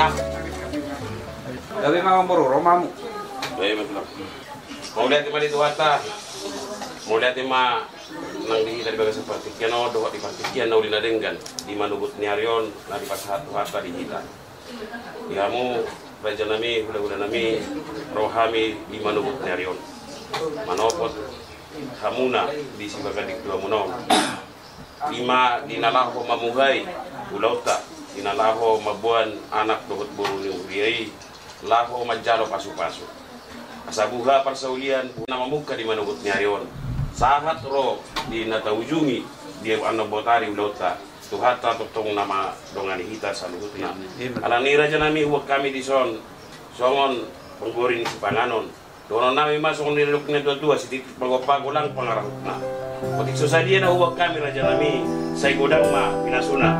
ya. Tapi memang baru romamu. Baik betul. Mau lihat di itu hata. Mau lihat ma nang di dari bagas seperti kiano doa di partikian nau dinadenggan di manugut niarion na di pas hata di hita. Kamu raja nami udah nami rohami di manugut niarion. Manopot hamuna di sibaga di dua munom. Lima dinalaho mamuhay ulauta dinalaho mabuan anak dohot buru ni uriai laho majalo pasu-pasu. Asabuha parsaulian nama muka di manugut niarion. Sahat ro di nataujungi dia anak botari ulauta. Tuhata totong nama dongani hita saluhutna. Alang ni raja nami huwag kami di songon penggorin si panganon. Doon nami masuk niluk na dua sidik pagopago lang pangarahutna. Pati susadia na huwag kami raja nami sa igodang ma pinasuna.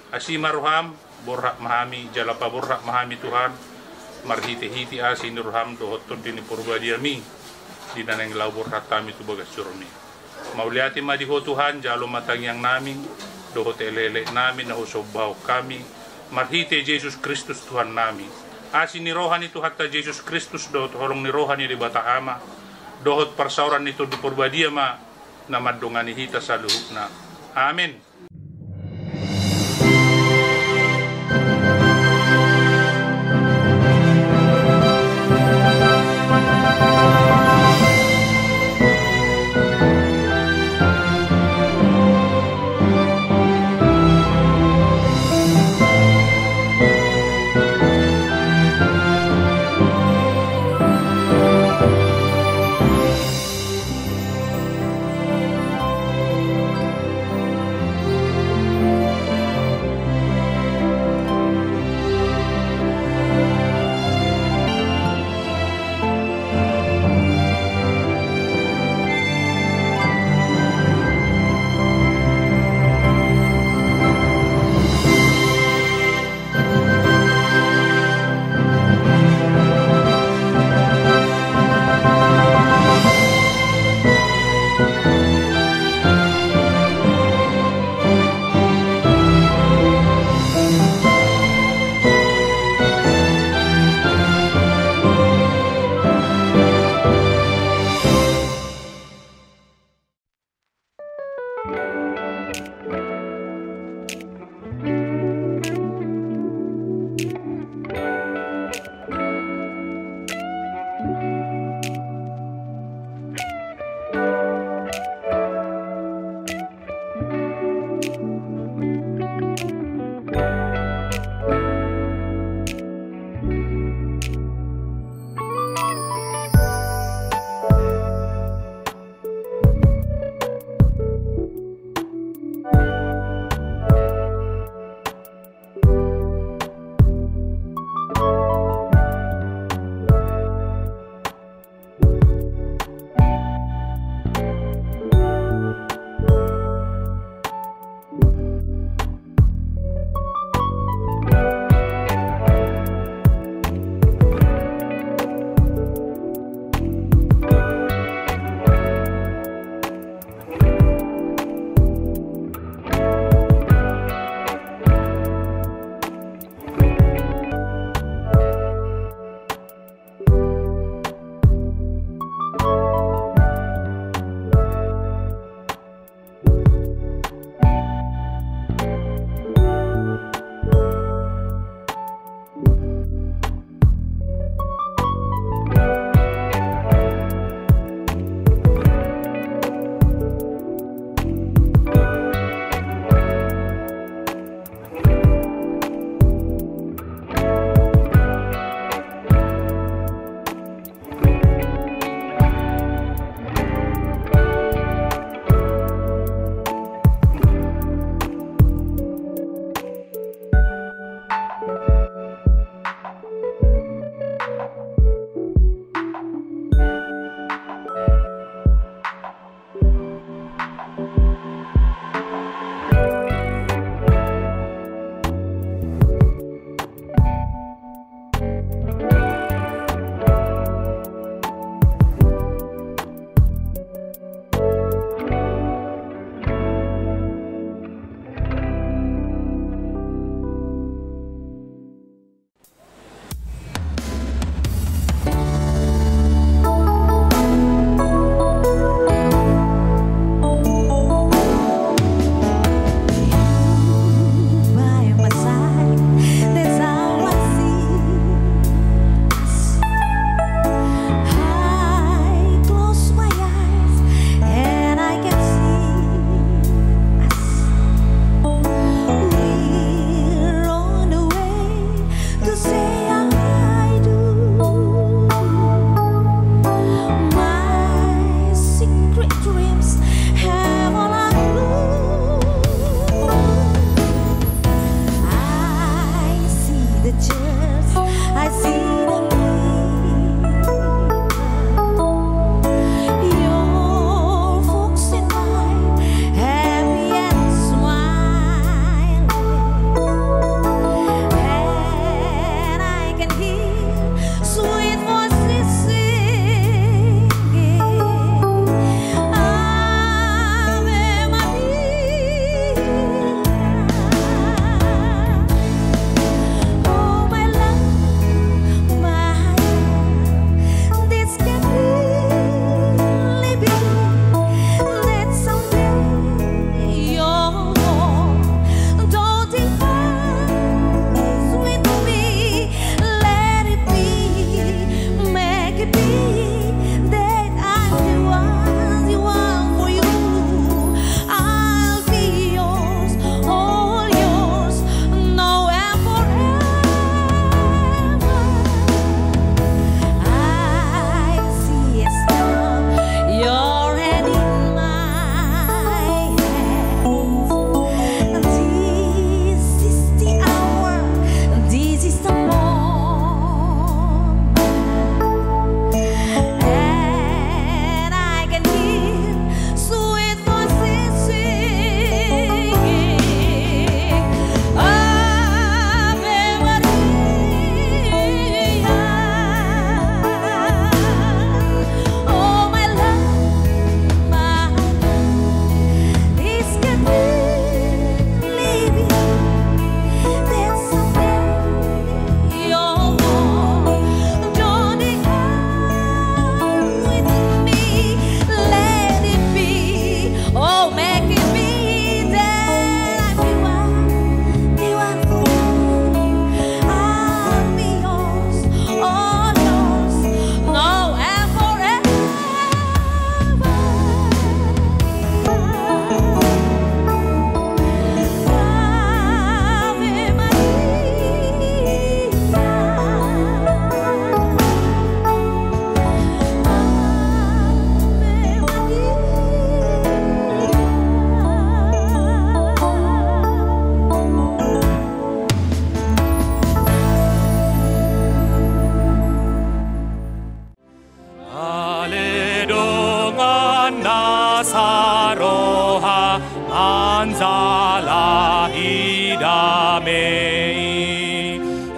Asima ruham borhak mahami jalapa borhak mahami Tuhan marhiti-hiti asin ruham dohoton dini purbadiami dinaneng lau borhak kami tu bagas surmi mauliati madiho Tuhan jalo matang yang nami dohot elele nami na husobau kami marhiti Yesus Kristus Tuhan nami asin ni rohani tu hatta Yesus Kristus dohot horong ni rohani di bata ama dohot persauran itu di purbadiama nama dongani hita saluhukna amin.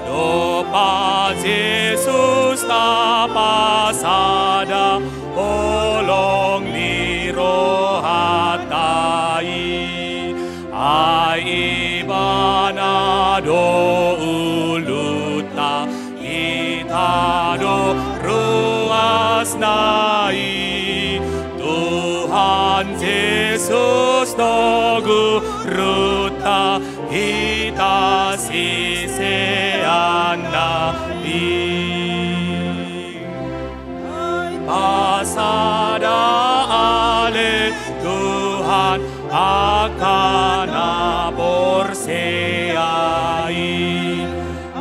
dopa Jesus na pasada olong ni rohatai ay ibana do uluta itado ruas nai Tuhan Yesus no guruta ita sisean nabi pasada ale Tuhan akan aborseai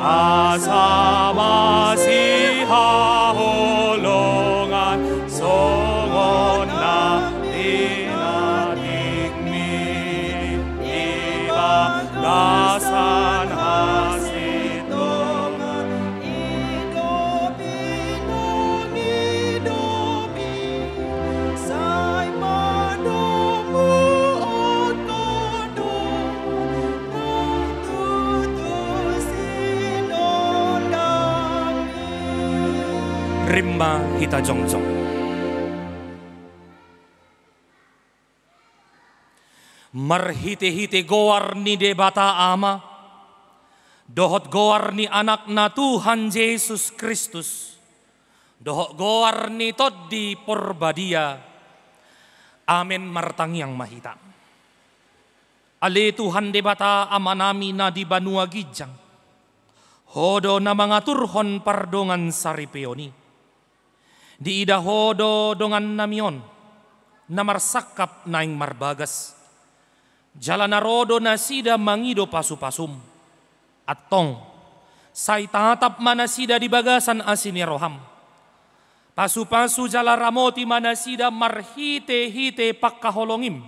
asa masih haholongan songon na dinadigmi iba gasan hasitongan rimba hita jongjong. Marhite-hite goar ni debata ama, dohot goar ni anak na Tuhan Yesus Kristus, dohot goar ni toddi porbadia, amen martang yang mahita. Ale Tuhan debata ama nami na di banua gijang, hodo na mga turhon pardongan saripeoni. Di ida hodo dongan namion na marsakap naing marbagas. Jalan narodo na sida mangido pasu-pasum. Atong say tatap mana sida di bagasan asini roham. Pasu-pasu jala ramoti mana sida marhite-hite pakkaholongim.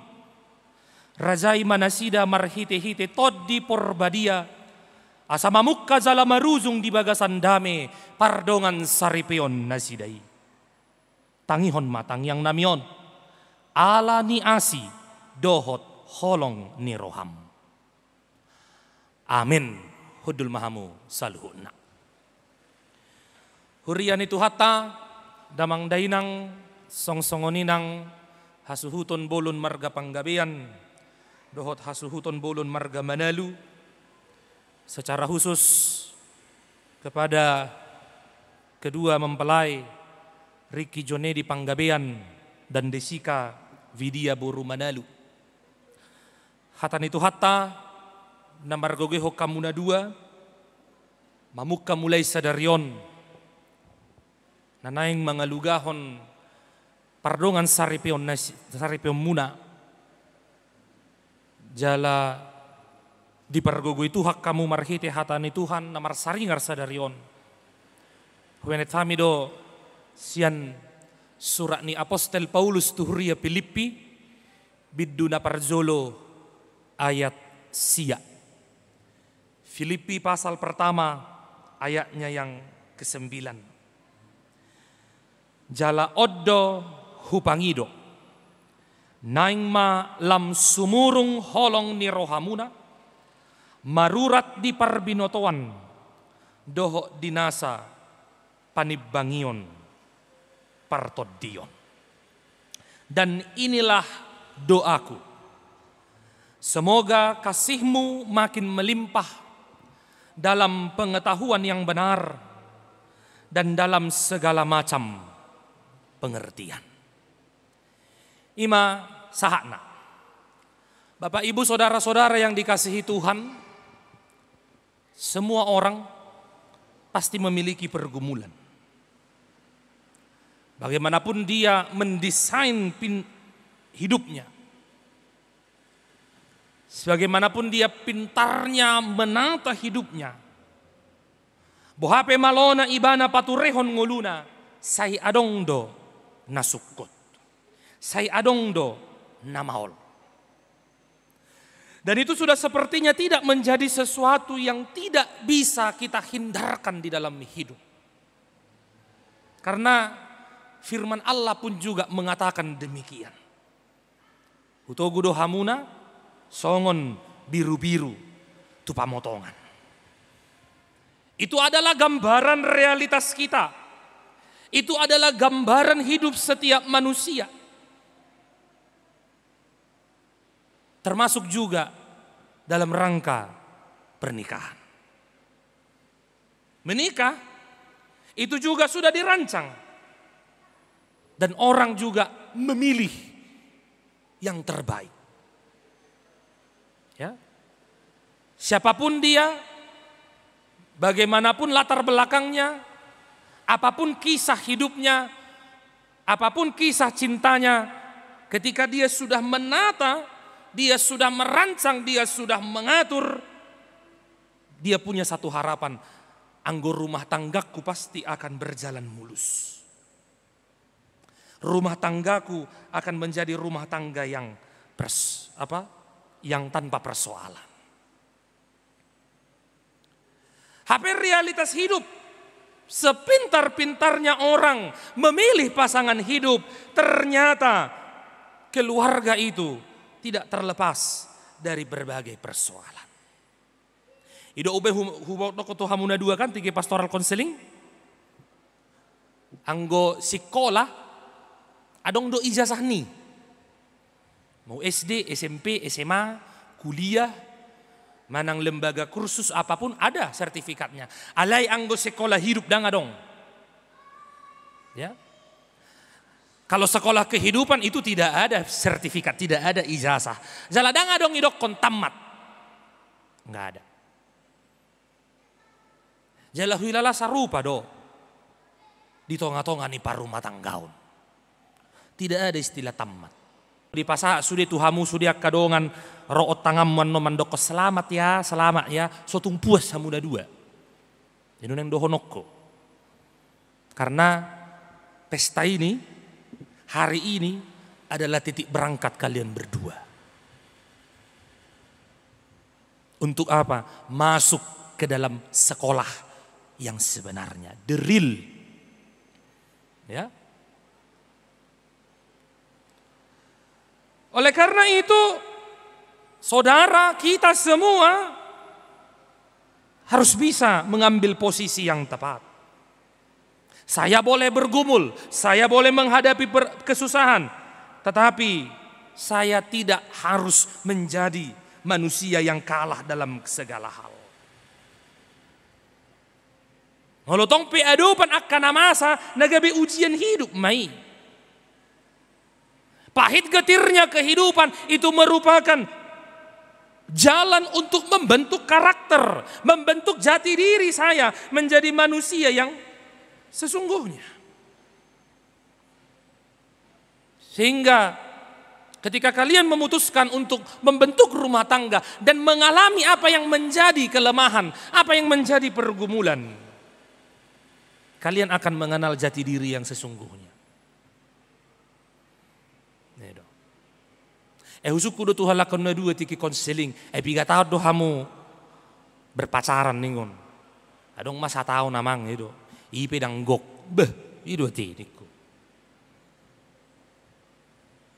Rajai mana sida marhite-hite toddi porbadia. Asa mamukka jala maruzung di bagasan dame pardongan saripeon na sidai. Tangihon matang yang namion. Ala ni asi dohot holong ni roham. Amin. Hudul mahamu saluhuna. Hurian itu hatta damang dainang songsongoninang hasuhuton bolon marga panggabean dohot hasuhuton bolon marga Manalu. Secara khusus kepada kedua mempelai Ricky Jonedi Panggabean dan Desika Vidya Boru Manalu. Hatan itu hatta na margogeho kamuna dua mamukka mulai sadarion nanaing mga lugahon pardongan saripeon muna jala di pargogo itu hak kamu marhite hatani Tuhan na marsaringar sadarion huwenet hamido sian surat ni Apostel Paulus tuhuria Pilippi biddu na parzolo ayat sia. Filipi pasal pertama ayatnya yang ke-9. Jala oddo hupangido naing ma lam sumurung holong ni rohamuna marurat di parbinotoan doho dinasa panibangion partodion. Dan inilah doaku, semoga kasihmu makin melimpah dalam pengetahuan yang benar dan dalam segala macam pengertian. Ima sahakna. Bapak Ibu saudara-saudara yang dikasihi Tuhan, semua orang pasti memiliki pergumulan. Bagaimanapun dia mendesain hidupnya, sebagaimanapun dia pintarnya menata hidupnya, bohape malona ibana paturehon nguluna, say adongdo nasukot, say adongdo namaol. Dan itu sudah sepertinya tidak menjadi sesuatu yang tidak bisa kita hindarkan di dalam hidup. Karena firman Allah pun juga mengatakan demikian. Utogudo hamuna songon biru-biru tu pamotongan. Itu adalah gambaran realitas kita. Itu adalah gambaran hidup setiap manusia. Termasuk juga dalam rangka pernikahan. Menikah itu juga sudah dirancang. Dan orang juga memilih yang terbaik. Ya. Siapapun dia, bagaimanapun latar belakangnya, apapun kisah hidupnya, apapun kisah cintanya, ketika dia sudah menata, dia sudah merancang, dia sudah mengatur, dia punya satu harapan, anggur rumah tanggaku pasti akan berjalan mulus. Rumah tanggaku akan menjadi rumah tangga yang tanpa persoalan. HP realitas hidup. Sepintar-pintarnya orang memilih pasangan hidup, ternyata keluarga itu tidak terlepas dari berbagai persoalan. Ido ube hubok to hamuna dua kan tiga pastoral konseling. Anggo sekolah adong do ijazah nih. Mau SD, SMP, SMA, kuliah, manang lembaga kursus apapun ada sertifikatnya. Alai anggo sekolah hidup dang adong. Ya. Kalau sekolah kehidupan itu tidak ada sertifikat, tidak ada ijazah. Jaladang adong idok kon tamat. Enggak ada. Jalahuilala sarupa do. Di tonga-tonga ni parumah tanggaun. Tidak ada istilah tamat. Di pasah sudah tuhamu sudah kadongan root tangam mandoko selamat ya sotung puas samuda dua. Ini neng dohonoko. Karena pesta ini hari ini adalah titik berangkat kalian berdua. Untuk apa? Masuk ke dalam sekolah yang sebenarnya, the real. Ya. Oleh karena itu, saudara kita semua harus bisa mengambil posisi yang tepat. Saya boleh bergumul, saya boleh menghadapi kesusahan, tetapi saya tidak harus menjadi manusia yang kalah dalam segala hal. Ngolotong peadupan akan masa nagabe ujian hidup mai. Pahit getirnya kehidupan itu merupakan jalan untuk membentuk karakter, membentuk jati diri saya menjadi manusia yang sesungguhnya. Sehingga ketika kalian memutuskan untuk membentuk rumah tangga dan mengalami apa yang menjadi kelemahan, apa yang menjadi pergumulan, kalian akan mengenal jati diri yang sesungguhnya. Husuk kudu Tuhan lakon na dua tiki konseling. Piga tahun do hamu berpacaran ningon. Adong masa tahu namang itu. Ipe dang gok. Beh, itu tiku.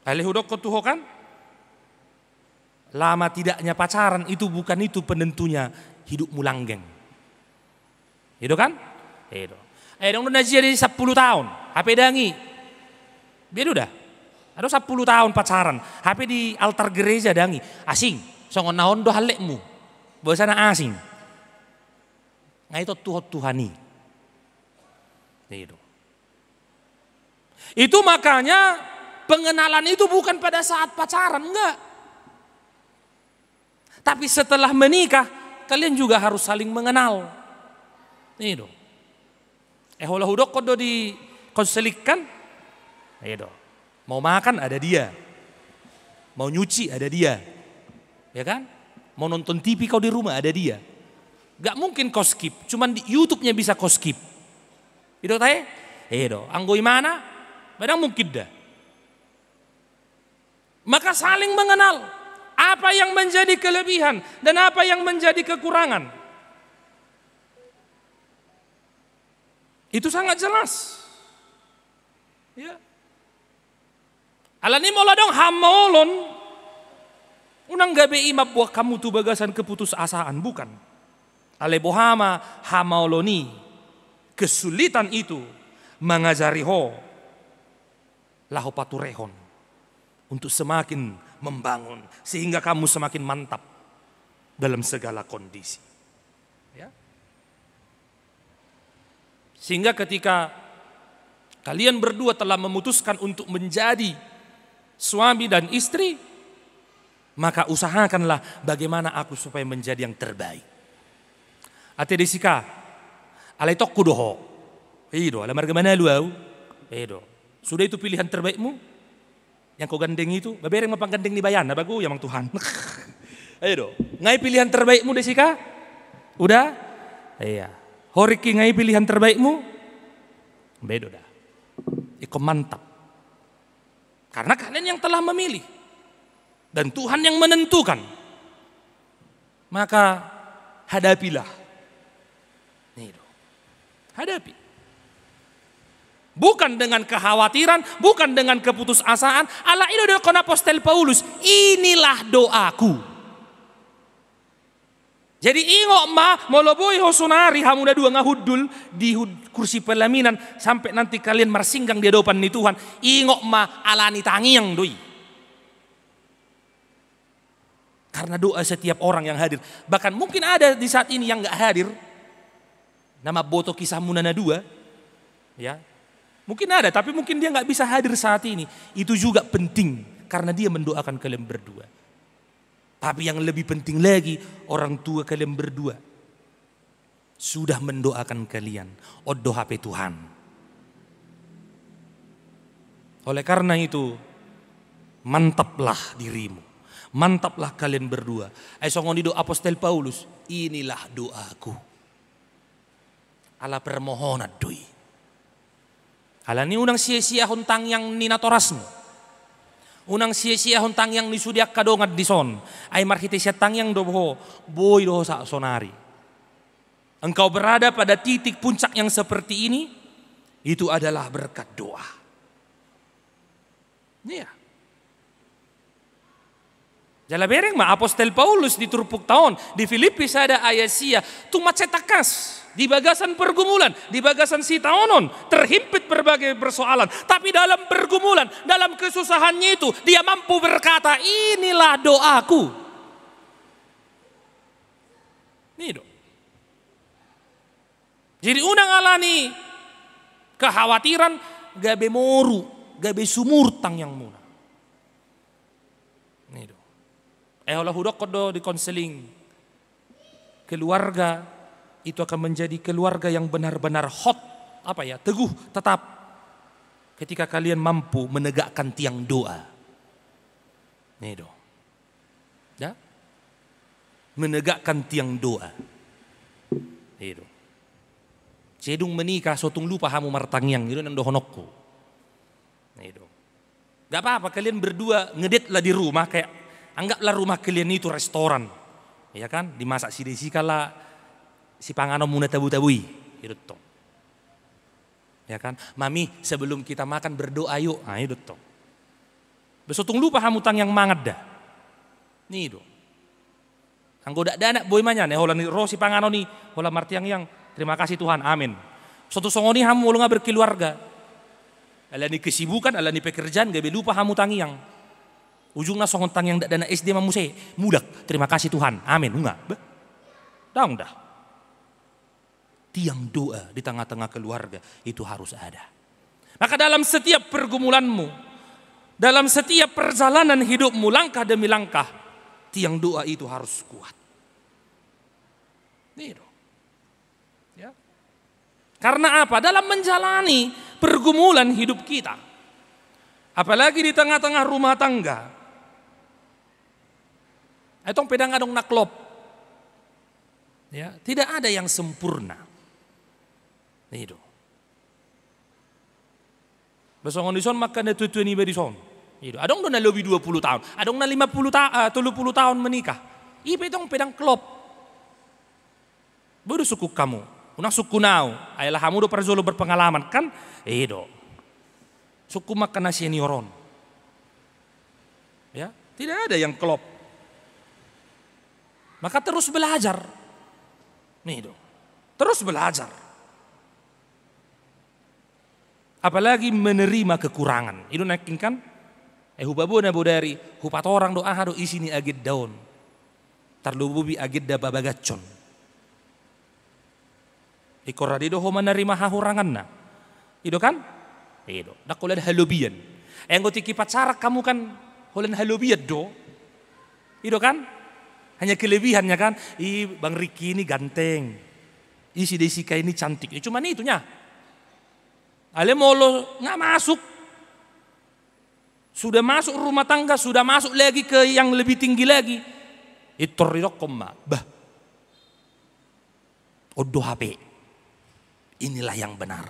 Ale hudok ko tuho kan? Lama tidaknya pacaran itu bukan itu penentunya hidupmu langgeng. Itu kan? Itu. Dong na jadi 10 tahun. HP dangi. Biar udah. Ada 10 tahun pacaran, HP di altar gereja dangi, asing, songon naon do halekmu, bahasana asing. Ngaito Tuhani. Itu makanya pengenalan itu bukan pada saat pacaran, enggak. Tapi setelah menikah, kalian juga harus saling mengenal. Itu. Hola hudok kodo di konselikkan, itu. Mau makan ada dia, mau nyuci ada dia, ya kan? Mau nonton TV kau di rumah ada dia. Gak mungkin kau skip, cuman di YouTube-nya bisa kau skip. Itu tanya, anggoi mana? Padahal mungkin dah. Maka saling mengenal apa yang menjadi kelebihan dan apa yang menjadi kekurangan. Itu sangat jelas. Ya. Alani mola dong hamolon. Unang gabe imap buah kamu tuh bagasan keputusasaan, bukan. Ale bohama hamaoloni. Kesulitan itu mengajari ho laho paturehon untuk semakin membangun sehingga kamu semakin mantap dalam segala kondisi. Ya. Sehingga ketika kalian berdua telah memutuskan untuk menjadi suami dan istri, maka usahakanlah bagaimana aku supaya menjadi yang terbaik. Ate desika, alai tokku doho, ido, ala marga mana lu au, ido. Sudah itu pilihan terbaikmu, yang kau gandeng itu, babereng mapanggandeng ni bayan, na bagu yamang Tuhan. Ido, ngai pilihan terbaikmu desika, udah, iya. Horiki ngai pilihan terbaikmu, bedo dah, iko mantap. Karena kalian yang telah memilih dan Tuhan yang menentukan, maka hadapilah. Hadapi. Bukan dengan kekhawatiran, bukan dengan keputusasaan. Allah itu doa Apostel Paulus, inilah doaku. Jadi ingok ma moloboi hosunari hamuda dua ngahudul di kursi pelaminan sampai nanti kalian marsinggang di hadapan ni Tuhan. Ingok ma alani tangiang doi. Karena doa setiap orang yang hadir. Bahkan mungkin ada di saat ini yang nggak hadir. Nama boto kisah munana dua, ya mungkin ada, tapi mungkin dia nggak bisa hadir saat ini. Itu juga penting karena dia mendoakan kalian berdua. Tapi yang lebih penting lagi, orang tua kalian berdua sudah mendoakan kalian. Odo HP Tuhan. Oleh karena itu, mantaplah dirimu, mantaplah kalian berdua. Aisongoni doa Apostel Paulus, inilah doaku. Ala permohonan doi. Ala ni unang sia-sia huntang yang ninatorasmu. Unang sia-sia huntang yang nisudiak kadongat di son. Ay marhite siya tang yang dobo boy doho sa sonari. Engkau berada pada titik puncak yang seperti ini, itu adalah berkat doa. Iya. Jala bereng ma Apostel Paulus di turpuk tahun di Filipi ada ayasia tumacetakas. Di bagasan pergumulan, di bagasan sitaonon, terhimpit berbagai persoalan. Tapi dalam pergumulan, dalam kesusahannya itu, dia mampu berkata, inilah doaku. Ini do. Jadi unang alani kekhawatiran, gabe moru, gabe sumurtang yang muna. Ini do. Allah hudok kodo di konseling keluarga. Itu akan menjadi keluarga yang benar-benar hot, teguh, tetap. Ketika kalian mampu menegakkan tiang doa. Nih do. Ya? Menegakkan tiang doa. Nih do. Cedung menikah, sotung lupa hamu martangyang, itu nang dohonokku. Nih do. Gak apa-apa, kalian berdua ngedetlah di rumah, kayak anggaplah rumah kalian itu restoran. Ya kan? Dimasak si kala si pangano muna tabu-tabui, itu toh. Ya kan, mami sebelum kita makan berdoa yuk, itu toh. Besotung lupa hamutang yang mangat dah, nih do. Anggo dak dana boy manya nih, hola ni rosi pangano nih, hola martiang yang terima kasih Tuhan, amin. Suatu songoni hamu lu nggak berkeluarga, ala ni kesibukan, ala ni pekerjaan, gak lupa hamutang yang. Ujungnya songontang yang dak dana SD mamuse, mudak, terima kasih Tuhan, amin, enggak, dong dah. Tiang doa di tengah-tengah keluarga itu harus ada. Maka dalam setiap pergumulanmu, dalam setiap perjalanan hidupmu, langkah demi langkah, tiang doa itu harus kuat. Ya. Karena apa? Dalam menjalani pergumulan hidup kita, apalagi di tengah-tengah rumah tangga, etong pedang adong naklop. Ya, tidak ada yang sempurna. Itu. Besok ondison makan itu ni bedison. Itu. Adong na lebih 20 tahun, adong na 50 tahun menikah. Ipe tong pedang klop. Baru suku kamu, unang suku nau. Ayalah kamu do perzolo berpengalaman kan? Itu. Suku makan nasi senioron. Ya, tidak ada yang klop. Maka terus belajar. Nih dong. Terus belajar. Apalagi menerima kekurangan. Itu nakin kan? Hubabu na bodari. Hupat orang doa do isini agit daun. Tarlububi agit da babagacon. Ikoradido ho menerima hahurangan na. Itu kan? Itu. Dakulan halubian. Yang tiki pacarak kamu kan holan halubiat do. Itu kan? Hanya kelebihannya kan? Bang Riki ini ganteng. Si Desika ini cantik. Cuma itunya. Ale molo nggak masuk. Sudah masuk rumah tangga, sudah masuk lagi ke yang lebih tinggi lagi. Itu ridokoma. Bah. Odo HP. Inilah yang benar.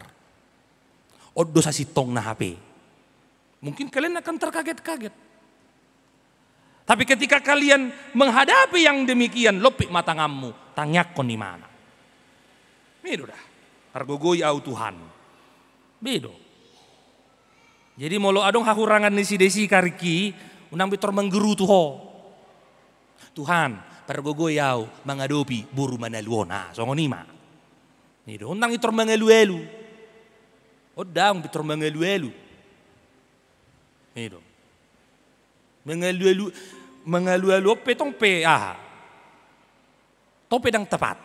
Odo sasitong na HP. Mungkin kalian akan terkaget-kaget. Tapi ketika kalian menghadapi yang demikian, lopik mata ngamu, tangyak kon di mana? Bedo dah. Argogoy au Tuhan. Bedo. Jadi molo adong hakurangan ni si Desi kariki, unang bitor menggeru tuho. Tuhan, pargogoy au mangadopi buru manaluona, songonima. Bedo. Unang bitor mangaluelu. Odang bitor mangaluelu. Bedo. Mengalu-alu petong pe tope dang tepat.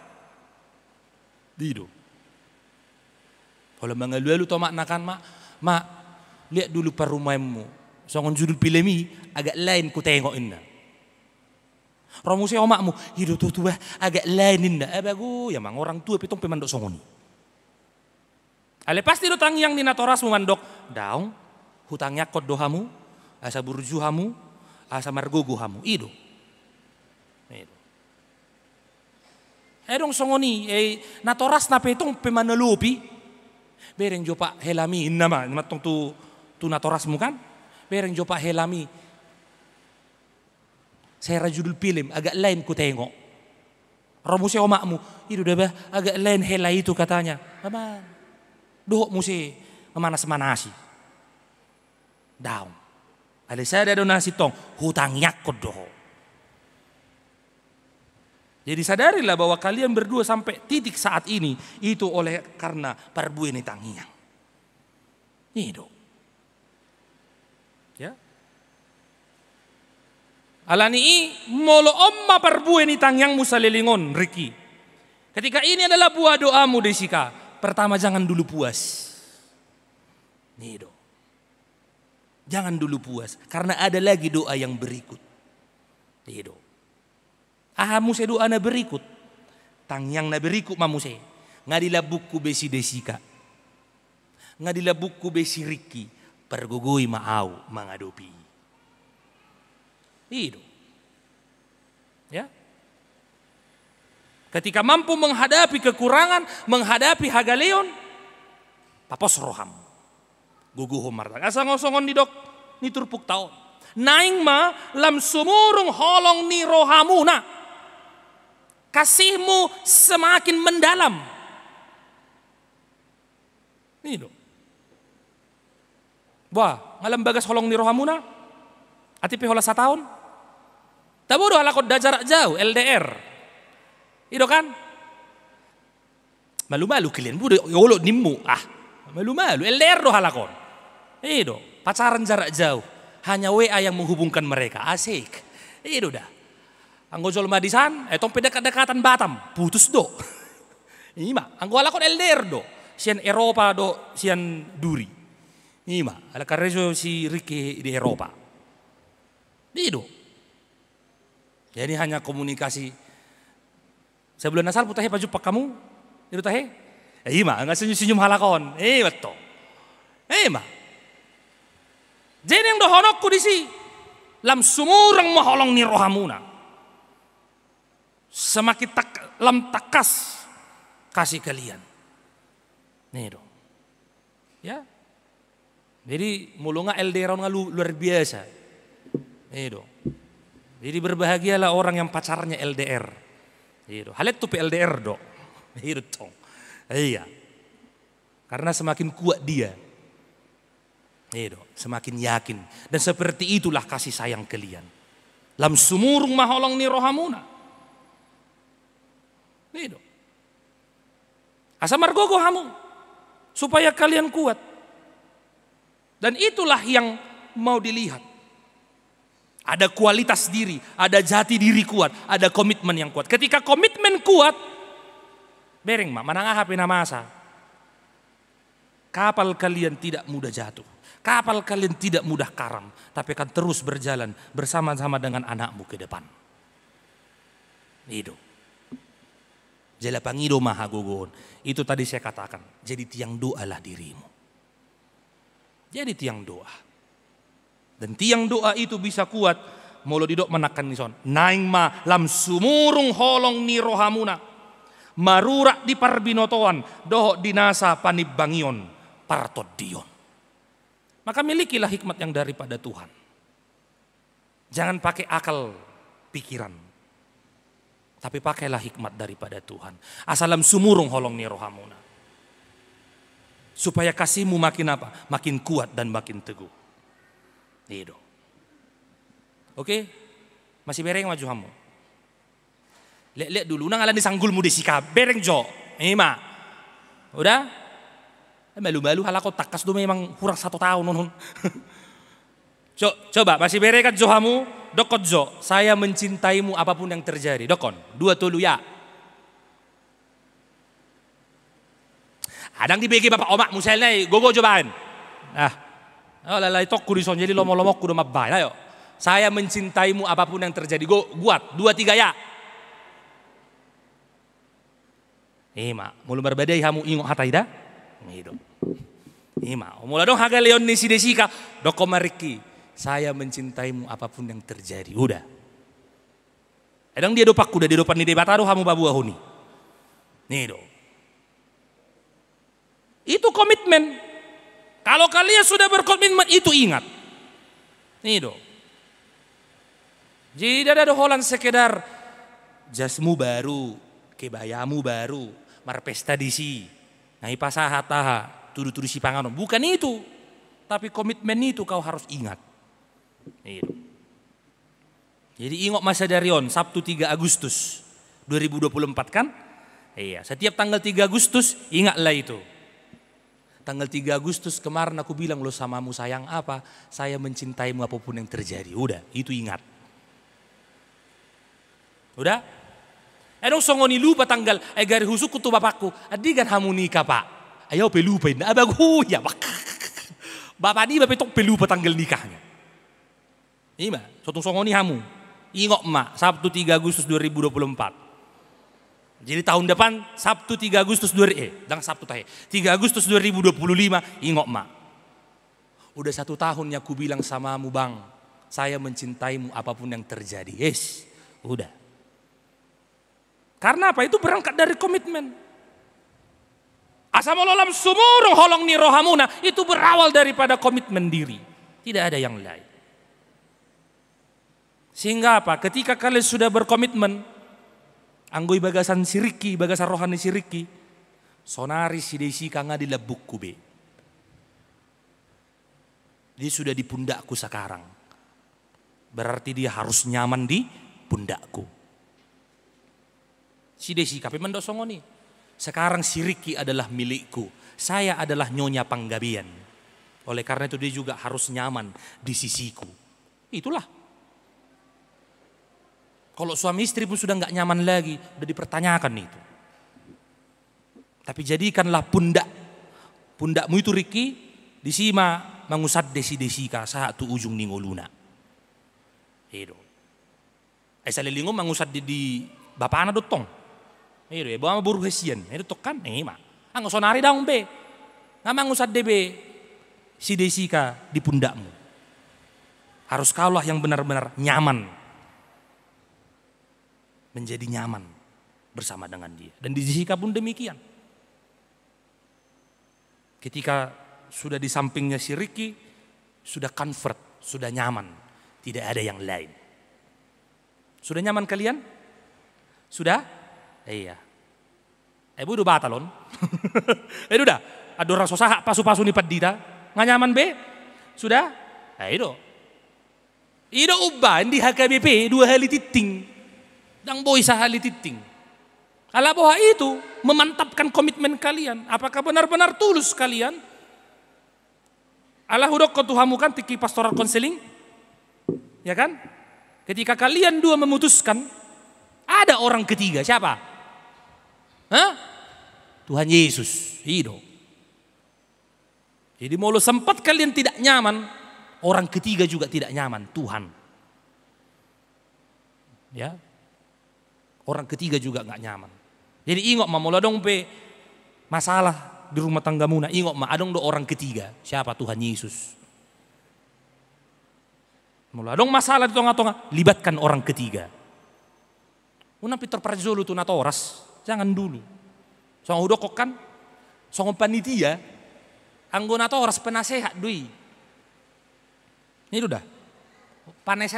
Dido. Kalau mengalu-alu to maknakan mak lihat dulu per rumahmu. Songon judul filmi agak lain ku tengok inna. Romu se omakmu hidup tuh agak lain inna. Bagus ya mang orang tua petong pe mandok songoni. Ale pasti do tang yang dinatoras mandok daung hutangnya kod dohamu asa burjuhamu asa margogo hamu ido. Edong songoni natoras na petong pemanalopi. Bereng jopa helami innama matong tu natoras mu kan? Bereng jopa helami. Saya judul film agak lain ku tengok. Romu se omakmu ido deh agak lain hela itu katanya. Aman. Dohok mu se manas-manasi. Daun. Ada saya ada donasi tong hutang yakot doho. Jadi sadarilah bahwa kalian berdua sampai titik saat ini itu oleh karena parbu ini tangiang. Itu. Ya. Alani molo omma parbu ini tangiang musalilingon Riki. Ketika ini adalah buah doamu Desika, pertama jangan dulu puas. Itu. Jangan dulu puas, karena ada lagi doa yang berikut. Itu. Muse doa na berikut. Tangyang na berikut mamuse. Ngadila buku besi Desika. Ngadila buku besi Riki. Pergogoy maau mangadopi. Itu. Ya. Ketika mampu menghadapi kekurangan, menghadapi hagaleon, papos roham. Guguhom martak. Asa ngosongon di dok, ni turpuk taon. Naing ma lam sumurung holong ni rohamuna. Kasihmu semakin mendalam. Ini dong. Wah, ngalam bagas holong ni rohamuna. Ati hola setahun. Tabodo halakot da jarak jauh, LDR. Itu kan? Malu-malu kalian, budo yolo nimmu. Malu-malu, LDR do halakon. Itu, pacaran jarak jauh. Hanya WA yang menghubungkan mereka. Asik. Itu dah. Anggo jol madisan, tong dekat-dekatan Batam, putus do. Ini mah, anggo alakon LDR do. Sian Eropa do, sian Duri. Ini mah, ala karrejo si Riki di Eropa. Itu. Jadi hanya komunikasi. Sebulan asal putahe paju pak kamu, itu tahe. Iya mah, nggak senyum-senyum halakon. Betul. Mah. Jadi yang dohonokku di si, lam sumurang maholong ni rohamuna. Semakin lam takas kasih kalian. Nih dong. Ya. Jadi mulunga LDR luar biasa. Nih dong. Jadi berbahagialah orang yang pacarnya LDR. Nih dong. Halet tuh LDR dong. Nih dong. Iya. Karena semakin kuat dia. Nih dong. Semakin yakin. Dan seperti itulah kasih sayang kalian. Lam sumurung maholong ni rohamuna. Itu. Asa margogo hamu supaya kalian kuat. Dan itulah yang mau dilihat. Ada kualitas diri, ada jati diri kuat, ada komitmen yang kuat. Ketika komitmen kuat, bereng manang ahapin masa. Kapal kalian tidak mudah jatuh. Kapal kalian tidak mudah karam, tapi akan terus berjalan bersama-sama dengan anakmu ke depan. Itu. Jala pangido maha gugun. Itu tadi saya katakan. Jadi tiang doalah dirimu. Jadi tiang doa. Dan tiang doa itu bisa kuat. Molo didok menakan nison. Naing ma lam sumurung holong ni rohamuna. Marurak di parbinotoan. Dohok dinasa panibangion. Partot dion. Maka milikilah hikmat yang daripada Tuhan. Jangan pakai akal pikiran. Tapi pakailah hikmat daripada Tuhan. Asalam sumurung holong ni rohamuna. Supaya kasihmu makin apa? Makin kuat dan makin teguh. Itu. Oke? Masih bereng maju kamu. Lihat dulu. Nang alam disanggulmu desika. Bereng jo. Ima. Udah? Malu-malu halako takas do memang kurang 1 tahun. Coba masih bereng kan jo kamu. Dokot jo. Saya mencintaimu apapun yang terjadi. Dokon. 2 tulu ya. Adang dibagi bapak omak muselnya gogo cobaan. Lalai tokku di son jadi lomo-lomokku udah mabay. Ayo. Saya mencintaimu apapun yang terjadi. Buat 2, 3 ya. Ima, mulu berbadai hamu ingok hatai dah. Hidup. Ima, mula dong haga leon nisi desika. Doko mariki. Saya mencintaimu apapun yang terjadi. Udah. Adang dia dopak udah di depan ni debataro hamu babu ahuni. Nih do. Itu komitmen. Kalau kalian sudah berkomitmen itu ingat. Nih do. Jadi ada holan sekedar jasmu baru, kebayamu baru, marpesta disi, ngai pasahataha, tudu-tudu si panganon. Bukan itu. Tapi komitmen itu kau harus ingat. Itu. Jadi ingat masa darion Sabtu 3 Agustus 2024 kan? Iya, setiap tanggal 3 Agustus ingatlah itu. Tanggal 3 Agustus kemarin aku bilang lo samamu sayang apa? Saya mencintaimu apapun yang terjadi. Udah, itu ingat. Udah? Dong songoni lupa tanggal gari husuk kutu bapakku. Adigan hamu nikah pak. Ayo pelupain. Abang ya pak. Bapak ini bapak tok pelupa tanggal nikahnya. Iya, sotong songoni hamu. Ingok mak Sabtu 3 Agustus 2024. Jadi tahun depan Sabtu 3 Agustus 3 Agustus 2025 ingok mak. Udah 1 tahun ya aku bilang samamu bang, saya mencintaimu apapun yang terjadi. Yes, udah. Karena apa? Itu berangkat dari komitmen. Asamololam sumurung holong ni rohamuna itu berawal daripada komitmen diri. Tidak ada yang lain. Sehingga apa? Ketika kalian sudah berkomitmen, anggoi bagasan siriki, bagasan rohani siriki, sonari sidesi kanga di lebukku be. Dia sudah di pundakku sekarang. Berarti dia harus nyaman di pundakku. Sidesi kape mendosongoni. Sekarang siriki adalah milikku. Saya adalah nyonya panggabian. Oleh karena itu dia juga harus nyaman di sisiku. Itulah. Kalau suami istri pun sudah nggak nyaman lagi, udah dipertanyakan itu. Tapi jadikanlah pundakmu itu Riki, disima mangusat desi-desika satu ujung ningoluna. Itu. Salilingo mangusat di bapana dotong. Itu ya, bawa buruh hesian. Itu tokan, mah. Ang sonari daung be, nggak mangusat debe si desika di pundakmu. Harus kaulah yang benar-benar nyaman. Menjadi nyaman bersama dengan dia. Dan di Jessica pun demikian. Ketika sudah di sampingnya si Ricky, sudah comfort, sudah nyaman. Tidak ada yang lain. Sudah nyaman kalian? Sudah? Iya. Bu udah batalon. Udah. Ada orang sosaha pasu-pasu ni padita. Nggak nyaman be? Sudah? Itu. Itu ubah di HKBP 2 hali titing. Dang boy sa hali titing. Ala bahwa itu memantapkan komitmen kalian. Apakah benar-benar tulus kalian? Allah hudok ko Tuhamu kan tiki pastoral konseling, ya kan? Ketika kalian dua memutuskan, ada orang ketiga. Siapa? Hah? Tuhan Yesus. Hidup. Jadi mau sempat kalian tidak nyaman, orang ketiga juga tidak nyaman. Tuhan. Ya, orang ketiga juga nggak nyaman. Jadi ingat mula dong pe masalah di rumah tanggamu na ingat adong do orang ketiga. Siapa? Tuhan Yesus. Mula dong masalah di tengah-tengah, libatkan orang ketiga. Una Peter Prazzolo tu natoras, jangan dulu. Soang udokok kan, soang panitia, anggo natoras penasehat dui. Ini udah,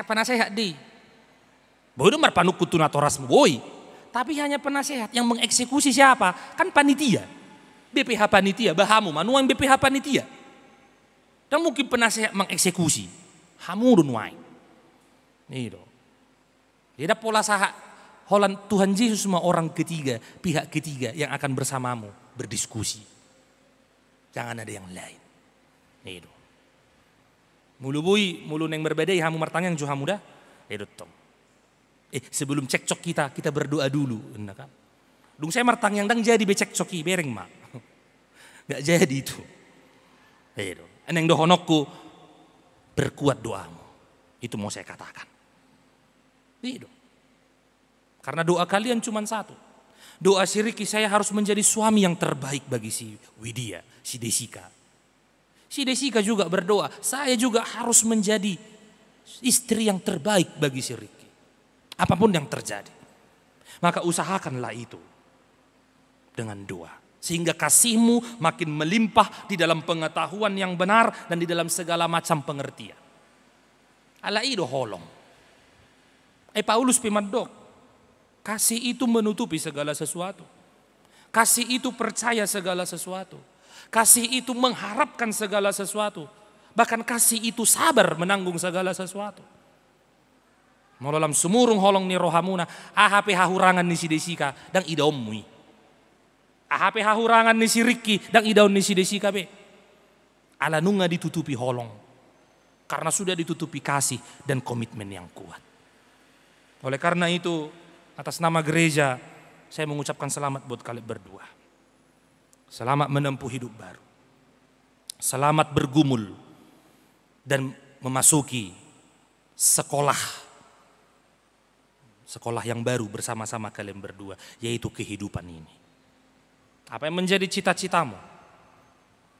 penasehat di. Boy mar panukut tu natoras boy. Tapi hanya penasehat yang mengeksekusi siapa? Kan panitia. BPH panitia, bahamu manuang BPH panitia. Dan mungkin penasehat mengeksekusi. Hamurun wae. Nih do. Tidak pola saha Holland Tuhan Yesus semua orang ketiga, pihak ketiga yang akan bersamamu berdiskusi. Jangan ada yang lain. Nih do. Mulu bui, mulu neng berbeda hamu martang yang juha muda. Nih do tong. Sebelum cekcok kita berdoa dulu, kan? Dung saya martang yang dang jadi becekcoki bereng mak, nggak jadi itu. Eneng dohonokku berkuat doamu, itu mau saya katakan. Itu. Karena doa kalian cuma satu, doa si Ricky saya harus menjadi suami yang terbaik bagi si Widya, si Desika. Si Desika juga berdoa, saya juga harus menjadi istri yang terbaik bagi si Ricky. Apapun yang terjadi, maka usahakanlah itu dengan doa. Sehingga kasihmu makin melimpah di dalam pengetahuan yang benar dan di dalam segala macam pengertian. Ala ido holong. Paulus pimadok. Kasih itu menutupi segala sesuatu. Kasih itu percaya segala sesuatu. Kasih itu mengharapkan segala sesuatu. Bahkan kasih itu sabar menanggung segala sesuatu. Molalam sumurung holong ni rohamuna, AHP hahurangan ni si Desika dan idaomui. AHP hahurangan ni si Ricky dan idaon ni si Desika be. Ala nunga ditutupi holong. Karena sudah ditutupi kasih dan komitmen yang kuat. Oleh karena itu, atas nama gereja, saya mengucapkan selamat buat kalian berdua. Selamat menempuh hidup baru. Selamat bergumul dan memasuki sekolah yang baru bersama-sama kalian berdua, yaitu kehidupan ini. Apa yang menjadi cita-citamu?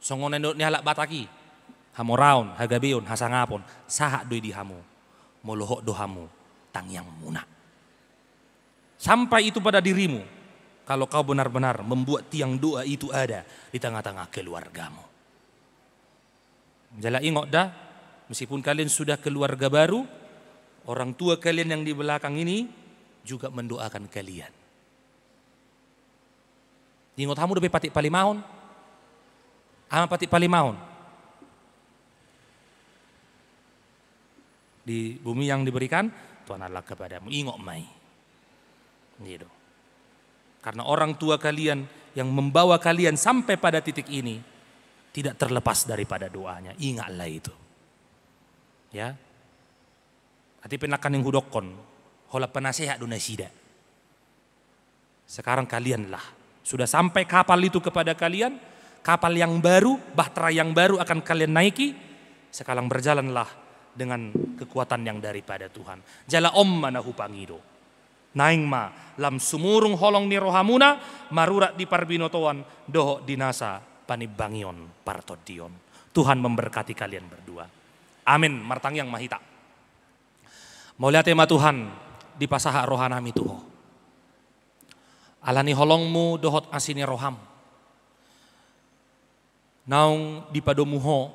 Songon endok ni halak bataki, hamoraun, hagabeon, hasangapon, sahak doi di hamu, molohok dohamu, tang yang muna. Sampai itu pada dirimu, kalau kau benar-benar membuat tiang doa itu ada di tengah-tengah keluargamu. Jala ingot dah, meskipun kalian sudah keluarga baru, orang tua kalian yang di belakang ini juga mendoakan kalian. Ingat kamu udah patik palimahon, ama patik palimahon di bumi yang diberikan Tuhan Allah kepadamu. Ingat mai, gitu. Karena orang tua kalian yang membawa kalian sampai pada titik ini tidak terlepas daripada doanya. Ingatlah itu, ya. Hati penakan yang hudokon, hola penasehat donasida. Sekarang kalianlah sudah sampai kapal itu kepada kalian, kapal yang baru, bahtera yang baru akan kalian naiki. Sekarang berjalanlah dengan kekuatan yang daripada Tuhan. Jala manahu pangido. Naing ma lam sumurung holong ni rohamuna marurat di parbinotoan doho dinasa panibangion partodion. Tuhan memberkati kalian berdua. Amin. Martang yang mahita. Mau lihat tema Tuhan di pasaha rohanami tuho. Alani holongmu dohot asini roham. Naung di padomuho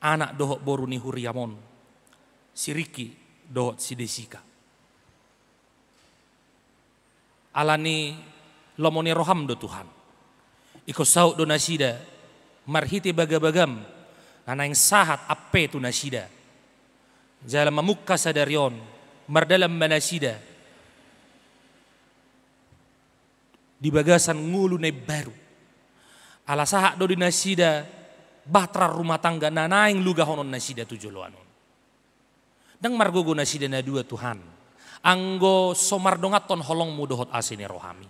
anak dohot boruni huriamon. Siriki dohot si Desika. Alani lomoni roham do Tuhan. Iko saut do nasida marhiti bagabagam nana yang sahat ape tu nasida. Jalan memukka sadarion, merdalam manasida. di bagasan ngulu ne baru. Ala sahak do di nasida batra rumah tangga nanaing luga honon nasida tujoloanon. Dang margogo nasida na dua Tuhan. Anggo somardongaton holong mudohot asine rohami.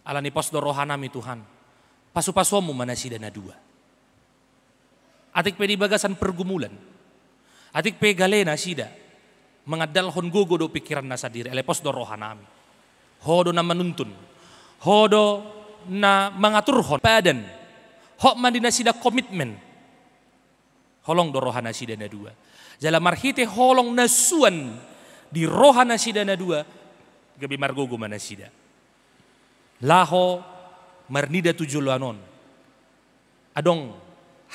Ala ni pos do rohanami Tuhan. Pasu-pasuamu manasida na dua. Atik pe di bagasan pergumulan. Atik pe galena sida. Mengadalhon gogo do pikiran nasa diri. Elepos do rohanami. Hodo na manuntun. Hodo na mengaturhon padan. Hok mandina sida komitmen. Holong do rohana sida na dua. Jala marhite holong nasuan di rohana sida na dua. Gabi margogo mana sida. Laho marnida tujuluanon. Adong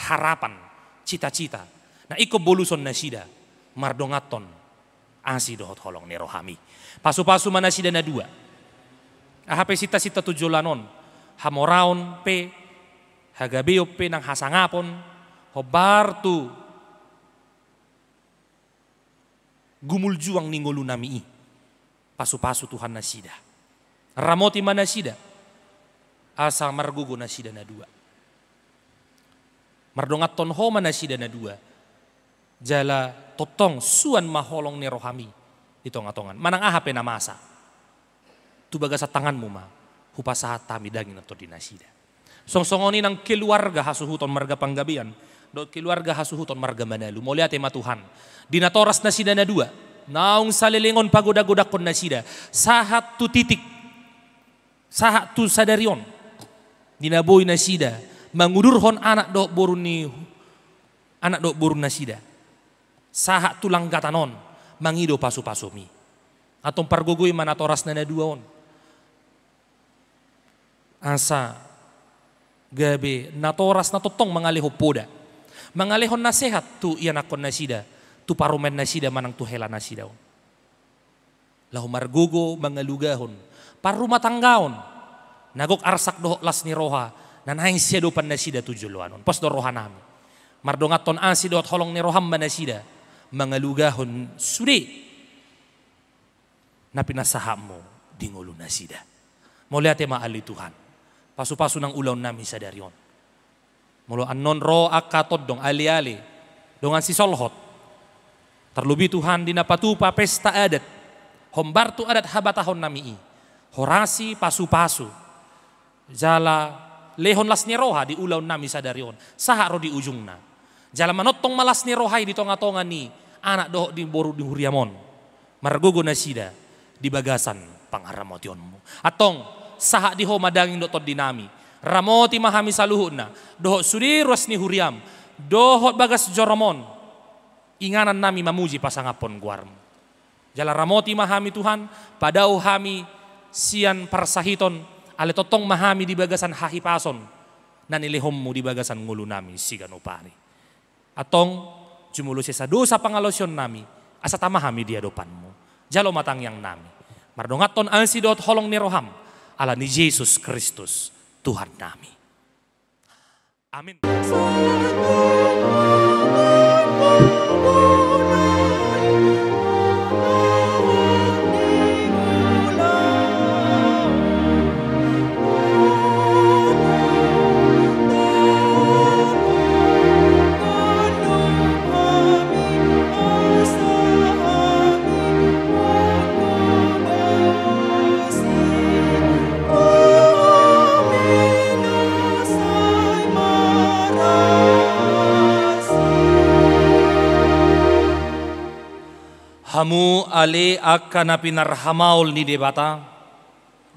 harapan, cita-cita. Na iko boluson na sida. Mardongaton. Asi dohot holong ni rohami. Pasu-pasu mana sida na dua. Ahape sita-sita tujulanon. Hamoraon pe, hagabeo pe ng hasangapon, hobartu gumuljuang ningolu nami. Pasu-pasu Tuhan na sida. Ramoti mana sida. Asa margugo na sida na dua. Mardongaton ho mana sida na dua. Jala totong suan maholong ni rohami. Ditong-atongan. Manang ahape na masa. Tubaga sa tanganmu ma. Hupasahat tami daging nato dinasida. Songsongoni ng keluarga hasuhuton marga panggabian. Do keluarga hasuhuton marga manalu. Moliate matuhan. Dinatoras na sida na dua. Naong salilingon pagoda-godakon na sida. Sahat tu titik. Sahat tu sadarion. Dinaboy na sida. Mangudurhon anak do borun ni. Anak do borun na sida. Sahat tu langgatanon. Mangido pasu-pasumi. Atong pargogoy manatoras na duaon. Asa gabi natoras na totong mangaliho poda. Mangalihon na sehat tu iyanakon na sida. Tu parumen na sida manang tuhela na sida. Lahu margogo mangalugahon. Parumatanggaon. Nagok arsak dohok las ni roha. Nanahing siya dopan na sida tujuluanon. Pos do roha nami. Mardongaton asi dohot holong ni roham na sida. Mangalugahon sudi. Na pinasaham mo dingolo na sida. Moliate maali Tuhan. Pasu-pasu ng ulaw namin sa daryon. Mulo anon ro akatod dong ali-ali. Dongan si solhot. Terlubi Tuhan dinapatupa pesta adat. Hombartu adat habatahon nami. Horasi pasu-pasu. Jala lehon las ni roha di ulaw nami sa daryon. Saha ro di ujung na. Jala manotong malas ni rohay di tonga-tonga ni. Anak doh di boru di huriamon. Margogo na sida. Di bagasan pangaramotionmu. Atong saha di ho madanging dotod dinami. Ramoti mahami saluhun na. Dohot sudiros ni huriam. Dohot bagas joromon. Inganan nami mamuji pasangapon guarmu. Jala ramoti mahami Tuhan. Padau hami sian parsahiton. Ale totong mahami di bagasan hahipason. Nanilihommu di bagasan ngulu nami siganupari. Atong jumulu sa dosa pangalosyon nami. Asa tamahami dia dopanmu. Jalo matang yang nami. Mardongaton ansidot holong ni roham. Ala ni Yesus Kristus Tuhan nami. Amin. Hamu ale akan pinarhamaul ni debata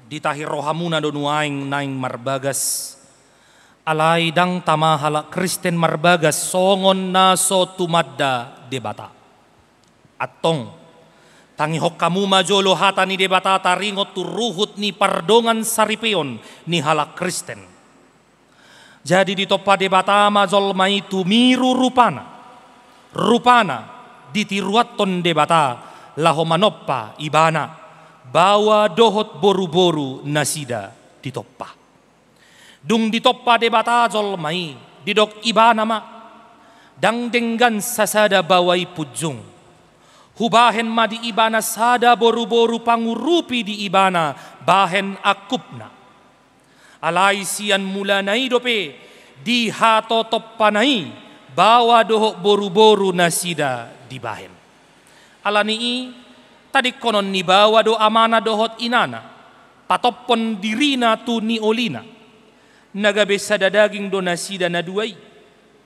ditahir rohamuna donuaing naing marbagas alai dang tamahala Kristen marbagas songon naso tumadda debata atong tangihok kamu majolo hata ni debata taringot turuhut ni pardongan saripeon ni hala Kristen jadi ditopa debata majol mai tumiru rupana ditiruaton debata laho manoppa ibana bawa dohot boru-boru nasida ditoppa dung ditoppa debata jol mai didok ibana ma dang denggan sasada bawai pujung hubahen ma di ibana sada boru-boru pangurupi di ibana bahen akupna Alay siyan mula na idope, di hato toppanay, bawa doho boru-boru na sida dibahen. Alanii, tadi konon ni bawa do amana dohot inana, patopon dirina tu ni olina, nagabe sadadaging do nasida na duay,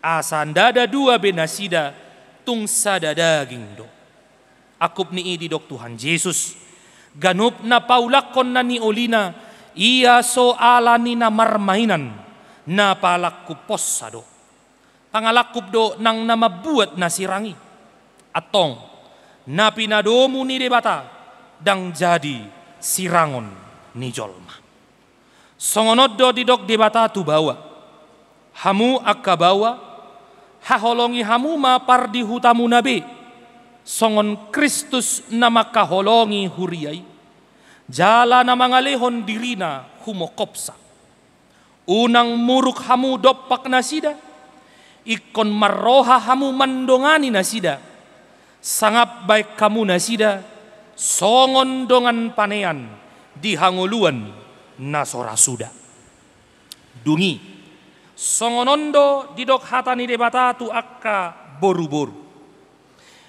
asan dada dua be nasida, tung sadadaging do. Akup ni idi dok Tuhan Yesus, ganup na paulakon na ni olina, iya so alani na marmainan, na palakupos sado. Pangalakup do nang namabuat na sirangi, atong na pinadomu ni debata, dang jadi sirangon ni jolma. Songonod do didok debata tu bawa, hamu akka bawa, haholongi hamu mapar di hutamu nabe, songon Kristus na makaholongi huriyay, jala na mangalehon dirina humokopsa. Unang muruk hamu dopak na sida, ikon marroha hamu mandongani na sida, sangap baik kamu na sida, songon dongan panean di hanguluan na sorasuda. Dungi, songonondo didok hatani debata tu akka boru-boru.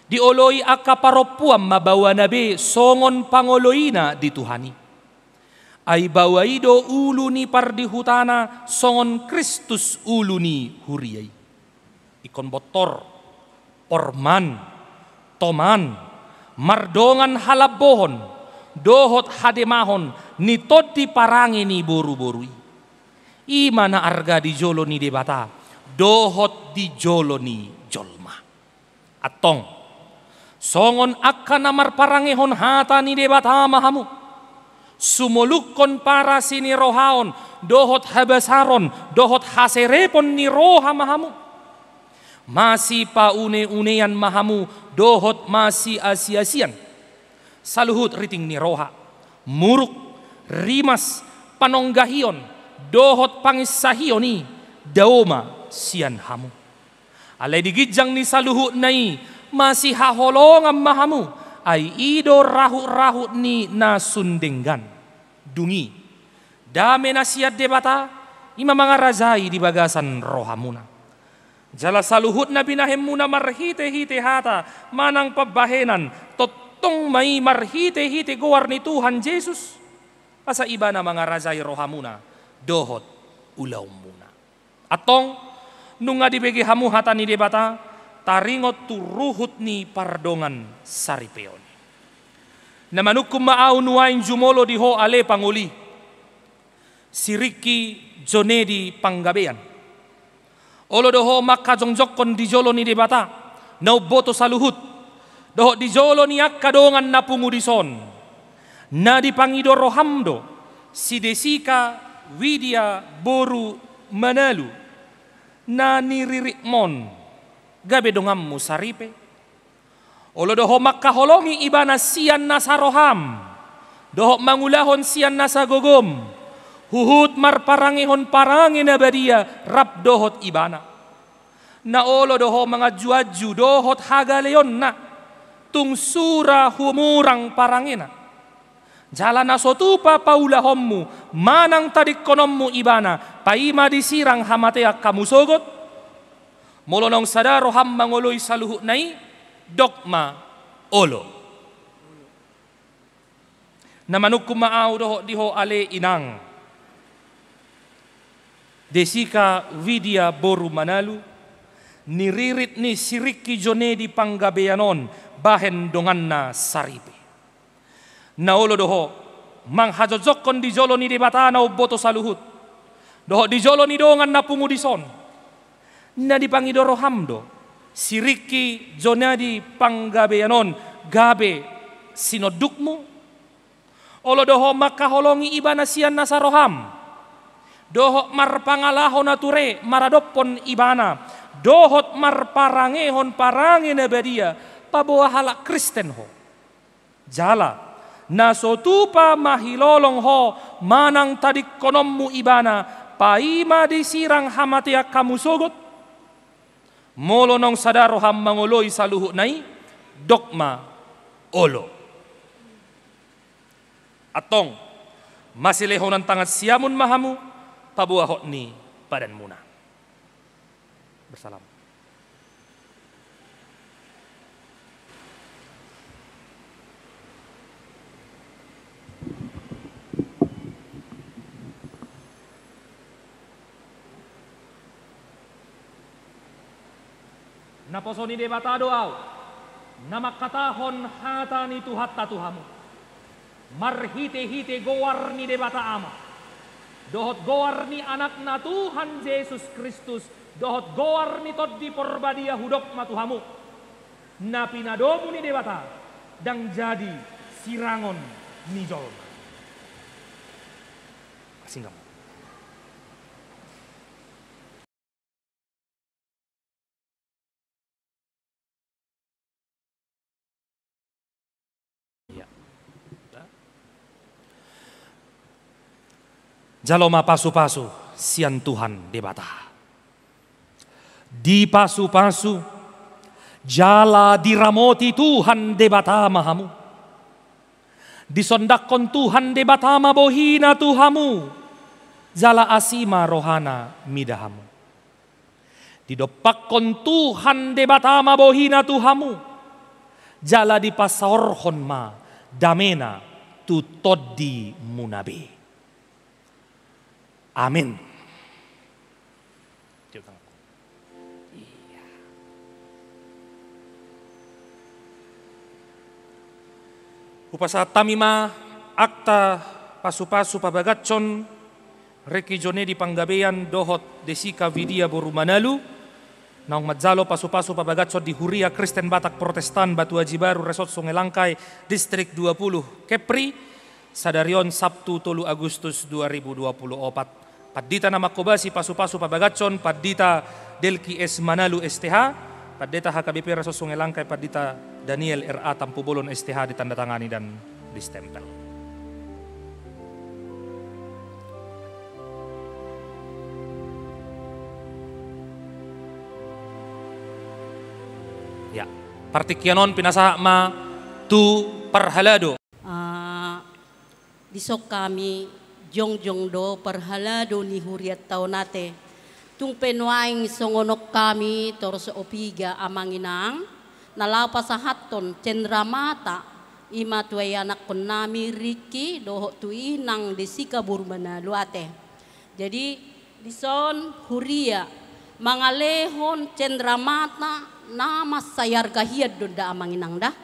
Dioloi akka paropuam mabawa nabe songon pangoloina di Tuhani. Ay bawaido uluni pardihutana songon Kristus uluni huriyay. Ikon botor, porman, toman, mardongan halabohon, dohot hademahon, nitod di parangi ni boru-borui. Ima na arga di jolo ni debata, dohot di jolo ni jolma. Atong, songon akka namar parangehon hata ni debata mahamu. Sumulukon para sini rohaon, dohot habasaron, dohot haserepon ni roha mahamu. Masih paune-unean mahamu, dohot masih asi-asian. Saluhut riting ni roha, muruk, rimas, panonggahion, dohot pangisahioni, daoma sian hamu. Alay digijang ni saluhut nai, masih haholongan mahamu, ay ido rahu-rahu ni nasundenggan. Dungi, dame na siya debata, ima mga razay di bagasan rohamuna. Jala saluhut na binahem muna marhite-hite hata, manang pabahenan, totong may marhite-hite gowar ni Tuhan Jesus. Asa iba na mga razay rohamuna, dohot ulaw muna. Atong, nung nga dibegi hamu hata ni debata, taringot turuhut ni pardongan saripeon. Namanuk kumaaw nuwain jumolo di ho ale panguli. Si Ricky Jonedi Panggabean. Olo doho makajongjokon di jolo ni debata. Nauboto sa luhut. Doho di jolo ni akkadongan na pungudison. Na di pangido rohamdo. Si Desika Widya Boru Manalu. Na niririkmon. Gabe dongammu saripe. Olo doho makaholongi iba na siyan na sa roham. Doho mangulahon siyan na sa gogom. Huhut marparangihon parangin na badia rap dohot ibana. Na olo doho mga juadju dohot hagaleon na. Tungsura humurang parangina. Jala na sotupa paulahommu. Manang tadikonommu ibana. Paima disirang hamateak kamusogot. Molonong sadaro ham mangoloy sa luhut nai. Dogma olo. Namanuk kumaaw doho diho ale inang. Desika Widya Boru Manalu. Niririt ni si Ricky Jonedi Panggabeanon. Bahen dongan na saripe. Naolo doho. Manghajojokon di jolo ni debata na uboto sa luhut. Doho di jolo ni dongan na pungudison. Na dipangidoro hamdo. Si Ricky Jonedi Panggabeanon gabe sinodukmu. Olo doho makaholongi iba na siyan na sa roham. Doho marpangalaho na ture maradopon ibana. Dohot marparangehon parange na badia pabawa halak Kristen ho. Jala na sotupa mahilolong ho manang tadik konommu ibana paima disirang hamatiak kamusogot. Molo nong sadaro ham mangoloy sa luhut nai dogma olo. Atong masilehon ang tangat siyamun mahamu pabuahot ni badan muna. Bersalam. Naposoni debata doau, nama katahon hata ni tuhatta tuhamu, marhite-hite goar ni debata ama, dohot goar ni anak na Tuhan Yesus Kristus, dohot goar ni toddi porbadia hudok matuhamu, na pinadomu ni debata, dang jadi sirangon ni jolma. Asing kamu. Jaloma pasu-pasu sian Tuhan debata. Di pasu-pasu jala diramoti Tuhan debata mahamu. Disondakon Tuhan debata mabohina Tuhamu. Jala asima rohana midahamu. Didopakon Tuhan debata mabohina Tuhamu. Jala dipasorhon ma damena tu toddi munabe. Amin. Iya. Upasat tamima akta pasu-pasu pabagatson reki jone di panggabean dohot desika vidia boru manalu naung madzalo pasu-pasu pabagatson di Huria Kristen Batak Protestan Batu Haji Baru Resort Sungai Langkai Distrik 20 Kepri Sadarion Sabtu 3 Agustus 2024. Paddita nama kobasi pasu-pasu pabagatson, paddita Delki S Manalu STH, paddita HKBP Resort Sungai Langkai, paddita Daniel RA Tampu Bolon STH ditandatangani dan distempel. Ya, partikianon pinasa ma tu perhalado. Disok kami jongjong do perhalado ni huriat tao nate. Tung penuaing songonok kami torso opiga amanginang nalapa sa haton cendramata ima tuay anak kon nami Riki doho tuinang desika burmana luate. Jadi dison huria mangalehon cendramata nama sayar kahiyad do da amanginang dah.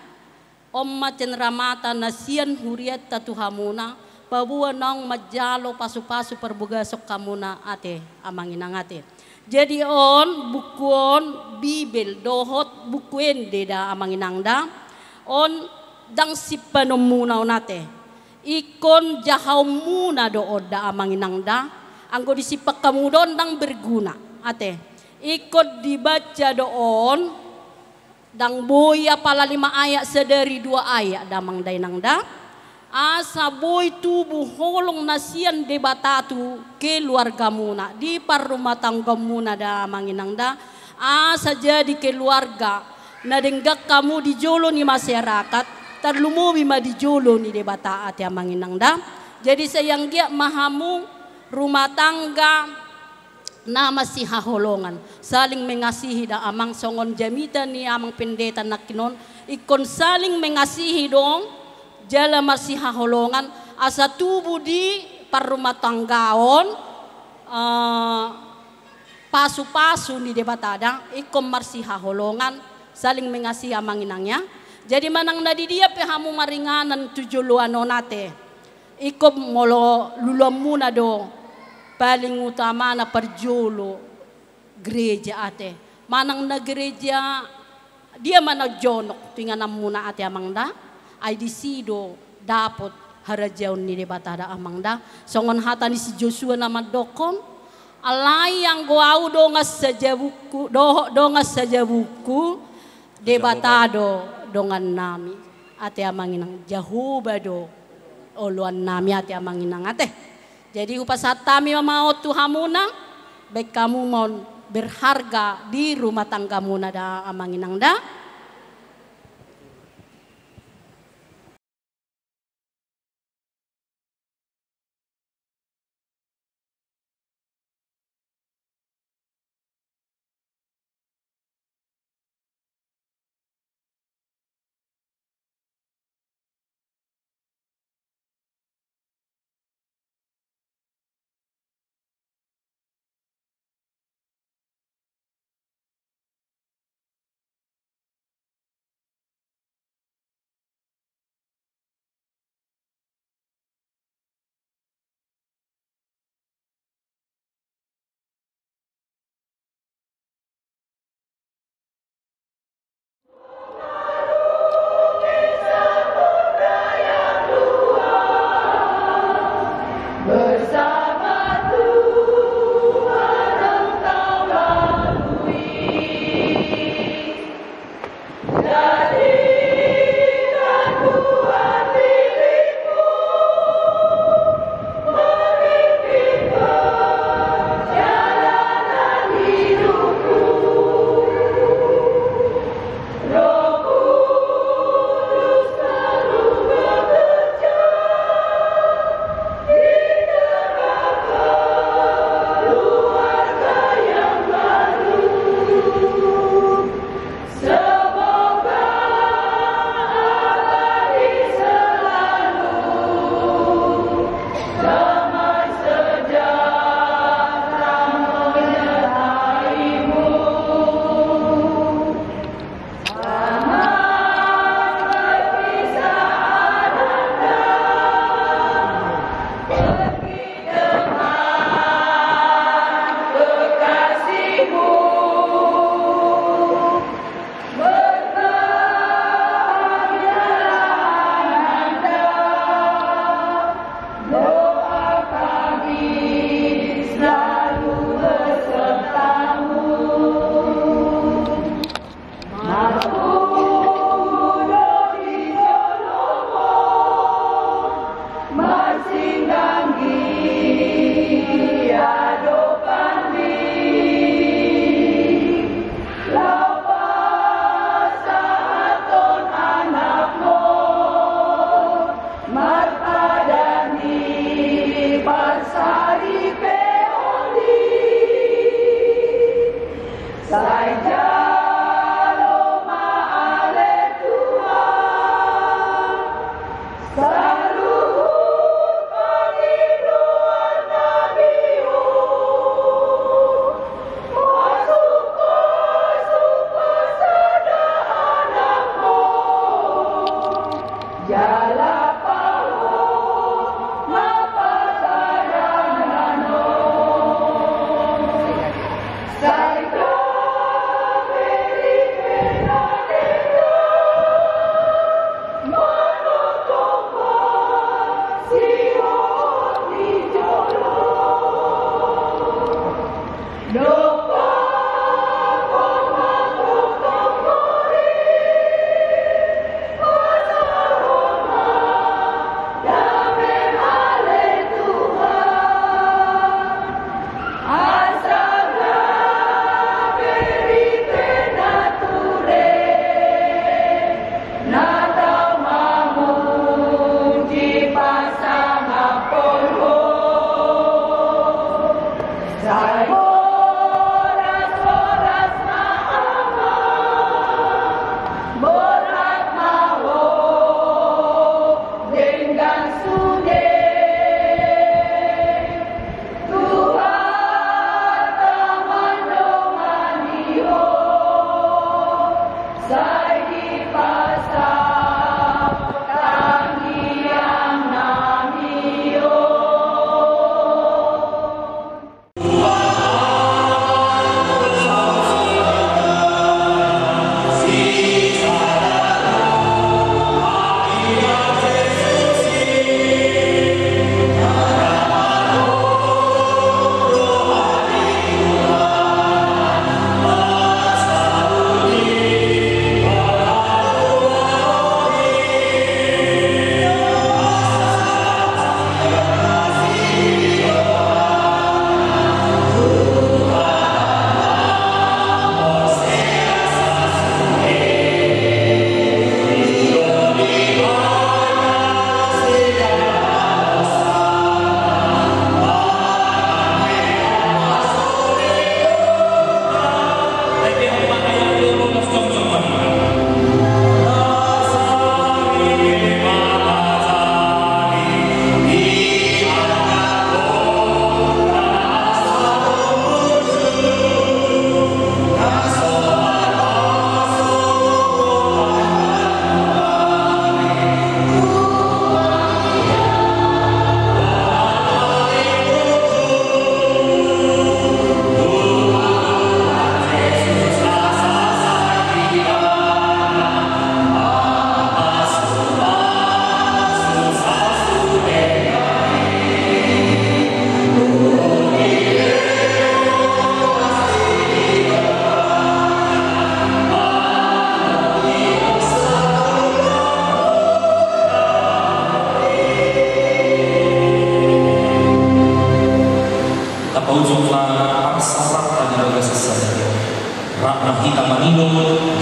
Omma cendramata nasian huriat tatuhamuna pabuan nang majalo pasu-pasu perbugasok kamuna ate amanginang ate. Jadi on bukuon Bibel dohot bukuen deda amanginang da on dang sipanom muna onate ikon jahaw muna dood da amanginang da anggo disipak kamu don dang berguna ate ikon dibaca doon dang boya pala 5 ayat sedari 2 ayat damang dainang da asa boy tubuh holong nasian debatatu keluarga muna di parrumah tangga muna da manginang da asa jadi keluarga na denggak kamu dijolo ni masyarakat tarlumubi ma dijolo ni debata ati manginang da jadi sayang gia mahamu rumah tangga na masih haholongan saling mengasihi da amang songon jamita ni amang pendeta nakinon ikon saling mengasihi dong jala masih haholongan asa tubuh di parrumah tanggaon pasu-pasu ni debatada ikom masih haholongan saling mengasihi amanginangnya jadi manang nadi dia pehamu maringanan tujuluan nonate ikom molo lulom muna do paling utama na perjolo gereja ate manang na gereja dia mana jonok tinganam muna ate amangda ay disido dapot harajaw ni debatada amangda songon hata ni si Joshua na madokon alay ang guau do nga sajabuku do nga sajabuku debatado dongan nami ate amanginang Jahuba do oluan nami ate amanginang ate jadi upasat tami mamaot tuhamuna baik kamu mon berharga di rumah tangga muna da amanginang da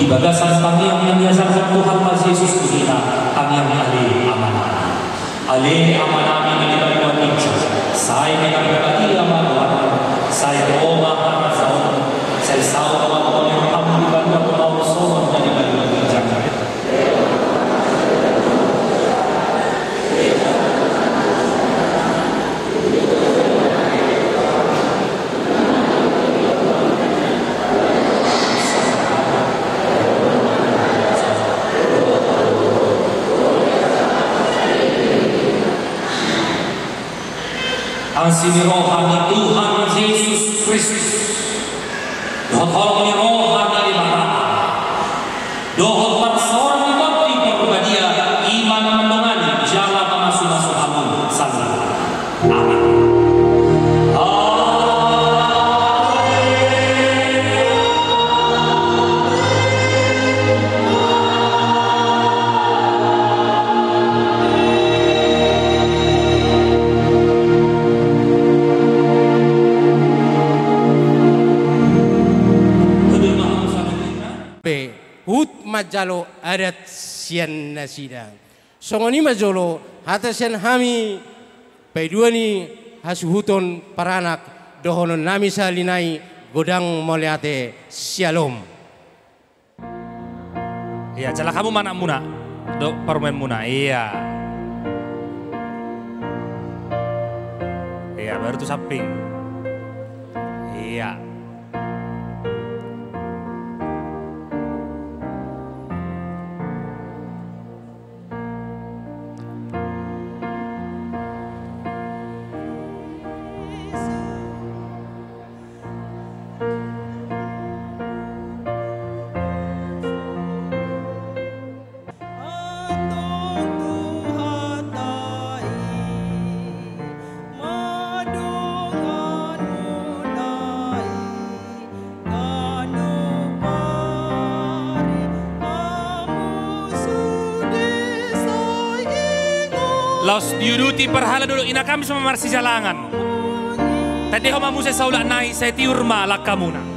di bagasan kami yang diajarkan Tuhan Mas Yesus kita, kami yang ahli amanah. Ahli amanah ini dilakukan bijak. Saya mengabarkan amanah. Saya Oma Hamazon. Saya tahu bahwa yang kamu dibantu Allah Subhanahu wa taala bijak. Kasih rohani Tuhan Yesus Kristus, dohol ni rohani lima, dohol patsoran ni bapti perbadia iman mendongani jala masuk amun salam. Amin. Majalo adat sian nasidang. Songoni majolo hatasen hami paiduani hasuhuton paranak dohonon nami salinai godang moliate shalom. Iya, cala kamu mana muna? Do permen muna. Iya. Iya, baru tuh samping. Iya. Madunga Laos diuduti perhala dulu ina kami sama marsi jalangan. Tadi ho mamuse saula nai saya tiurma lakamuna.